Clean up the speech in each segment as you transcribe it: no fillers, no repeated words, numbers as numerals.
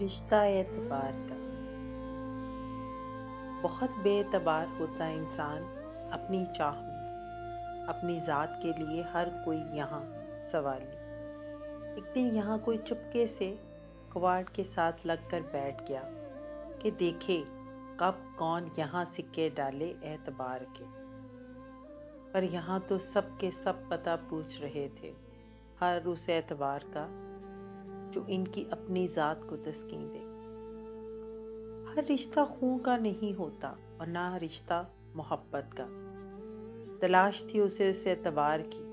رشتہ اعتبار کا بہت بے اعتبار ہوتا ہے انسان اپنی چاہ میں، اپنی ذات کے لیے ہر کوئی یہاں سوالی۔ ایک دن یہاں کوئی چپکے سے کواڑ کے ساتھ لگ کر بیٹھ گیا کہ دیکھے کب کون یہاں سکے ڈالے اعتبار کے۔ پر یہاں تو سب کے سب پتہ پوچھ رہے تھے ہر اس اعتبار کا جو ان کی اپنی ذات کو تسکین دے۔ ہر رشتہ خون کا نہیں ہوتا اور نہ رشتہ محبت کا۔ تلاش تھی اسے اس اعتبار کی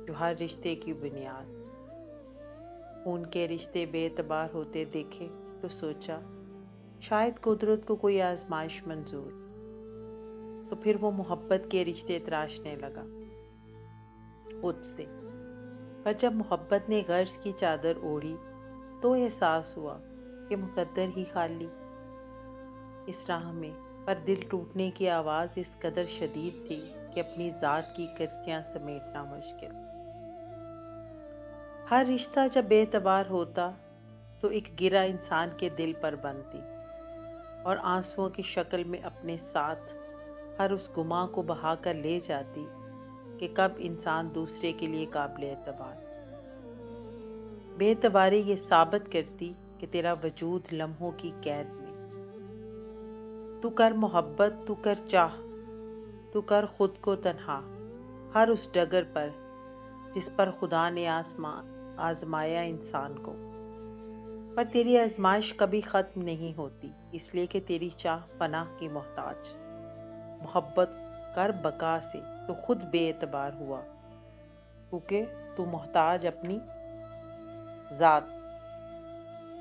جو ہر رشتے کی بنیاد۔ خون کے رشتے بے اعتبار ہوتے دیکھے تو سوچا شاید قدرت کو کوئی آزمائش منظور، تو پھر وہ محبت کے رشتے تراشنے لگا خود سے۔ پر جب محبت نے غرض کی چادر اوڑھی تو احساس ہوا کہ مقدر ہی خالی۔ اس راہ میں پر دل ٹوٹنے کی آواز اس قدر شدید تھی کہ اپنی ذات کی کرتیاں سمیٹنا مشکل۔ ہر رشتہ جب بے اعتبار ہوتا تو ایک گرہ انسان کے دل پر بنتی اور آنسوؤں کی شکل میں اپنے ساتھ ہر اس گماں کو بہا کر لے جاتی کہ کب انسان دوسرے کے لیے قابل اعتبار۔ بے اعتباری یہ ثابت کرتی کہ تیرا وجود لمحوں کی قید میں۔ تو کر محبت، تو کر چاہ، تو کر خود کو تنہا ہر اس ڈگر پر جس پر خدا نے آزمایا انسان کو۔ پر تیری آزمائش کبھی ختم نہیں ہوتی، اس لیے کہ تیری چاہ پناہ کی محتاج۔ محبت کر بقا سے تو خود بے اعتبار ہوا، کیونکہ تو محتاج اپنی ذات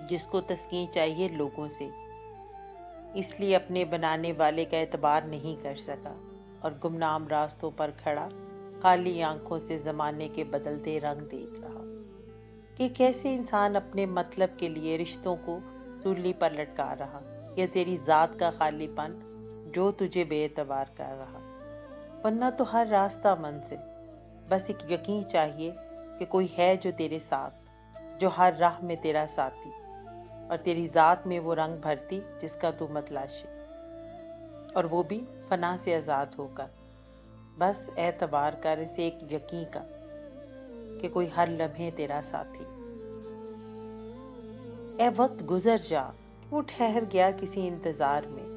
جس کو تسکین چاہیے لوگوں سے، اس لیے اپنے بنانے والے کا اعتبار نہیں کر سکا اور گمنام راستوں پر کھڑا خالی آنکھوں سے زمانے کے بدلتے رنگ دیکھ رہا کہ کیسے انسان اپنے مطلب کے لیے رشتوں کو سولی پر لٹکا رہا، یا تیری ذات کا خالی پن جو تجھے بے اعتبار کر رہا۔ ورنہ تو ہر راستہ منزل، بس ایک یقین چاہیے کہ کوئی ہے جو تیرے ساتھ، جو ہر راہ میں تیرا ساتھی اور تیری ذات میں وہ رنگ بھرتی جس کا تو متلاشی، اور وہ بھی فنا سے آزاد ہو کر۔ بس اعتبار کر اسے ایک یقین کا کہ کوئی ہر لمحے تیرا ساتھی۔ اے وقت گزر جا، کیوں ٹھہر گیا کسی انتظار میں؟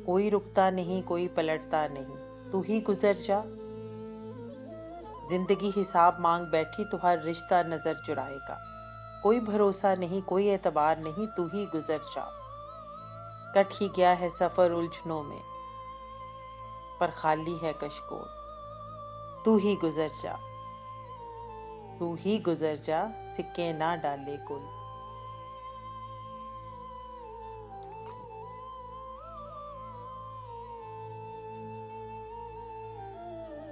کوئی رکتا نہیں، کوئی پلٹتا نہیں، تو ہی گزر جا۔ زندگی حساب مانگ بیٹھی تو ہر رشتہ نظر چرائے گا۔ کوئی بھروسہ نہیں، کوئی اعتبار نہیں، تو ہی گزر جا۔ کٹ ہی گیا ہے سفر الجھنوں میں، پر خالی ہے کشکول، تو ہی گزر جا، تو ہی گزر جا، سکے نہ ڈالے کوئی۔